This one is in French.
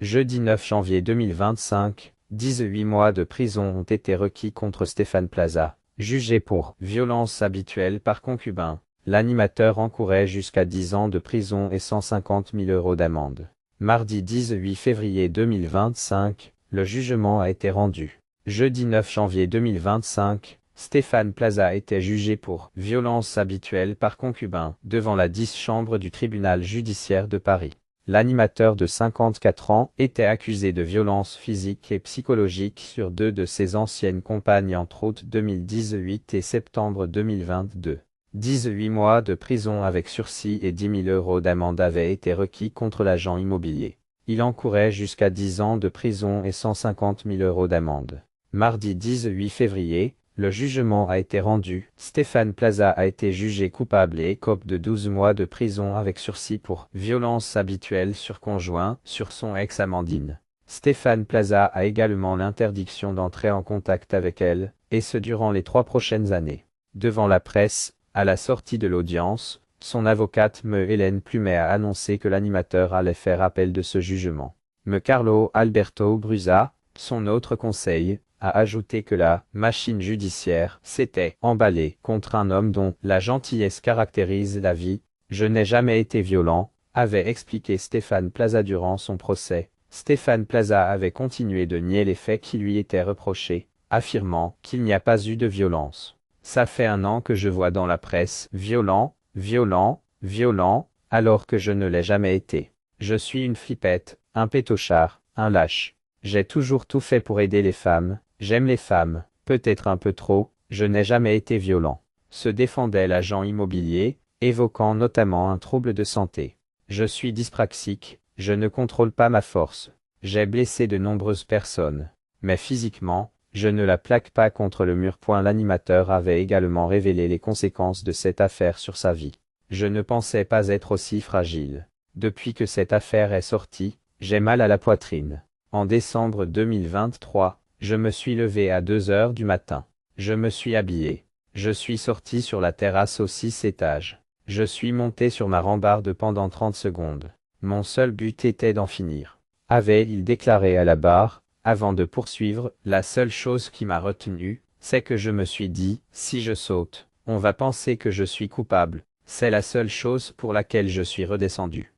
Jeudi 9 janvier 2025, 18 mois de prison ont été requis contre Stéphane Plaza, jugé pour violence habituelle par concubin. L'animateur encourait jusqu'à 10 ans de prison et 150 000 € d'amende. Mardi 18 février 2025, le jugement a été rendu. Jeudi 9 janvier 2025, Stéphane Plaza était jugé pour violence habituelle par concubin devant la 10 chambre du tribunal judiciaire de Paris. L'animateur de 54 ans était accusé de violences physiques et psychologiques sur deux de ses anciennes compagnes entre août 2018 et septembre 2022. 18 mois de prison avec sursis et 10 000 € d'amende avaient été requis contre l'agent immobilier. Il encourait jusqu'à 10 ans de prison et 150 000 € d'amende. Mardi 18 février, le jugement a été rendu. Stéphane Plaza a été jugé coupable et écope de 12 mois de prison avec sursis pour violence habituelle sur conjoint sur son ex Amandine. Stéphane Plaza a également l'interdiction d'entrer en contact avec elle, et ce durant les 3 prochaines années. Devant la presse, à la sortie de l'audience, son avocate Me Hélène Plumet a annoncé que l'animateur allait faire appel de ce jugement. Me Carlo Alberto Brusa, son autre conseil, a ajouté que la machine judiciaire s'était emballée contre un homme dont la gentillesse caractérise la vie. Je n'ai jamais été violent, avait expliqué Stéphane Plaza durant son procès. Stéphane Plaza avait continué de nier les faits qui lui étaient reprochés, affirmant qu'il n'y a pas eu de violence. Ça fait 1 an que je vois dans la presse violent, violent, violent, alors que je ne l'ai jamais été. Je suis une flippette, un pétochard, un lâche. J'ai toujours tout fait pour aider les femmes. J'aime les femmes, peut-être un peu trop, je n'ai jamais été violent. Se défendait l'agent immobilier, évoquant notamment un trouble de santé. Je suis dyspraxique, je ne contrôle pas ma force. J'ai blessé de nombreuses personnes. Mais physiquement, je ne la plaque pas contre le mur. L'animateur avait également révélé les conséquences de cette affaire sur sa vie. Je ne pensais pas être aussi fragile. Depuis que cette affaire est sortie, j'ai mal à la poitrine. En décembre 2023, je me suis levé à 2 heures du matin. Je me suis habillé. Je suis sorti sur la terrasse aux 6 étages. Je suis monté sur ma rambarde pendant 30 secondes. Mon seul but était d'en finir. Avait-il déclaré à la barre, avant de poursuivre. La seule chose qui m'a retenu, c'est que je me suis dit, si je saute, on va penser que je suis coupable. C'est la seule chose pour laquelle je suis redescendu.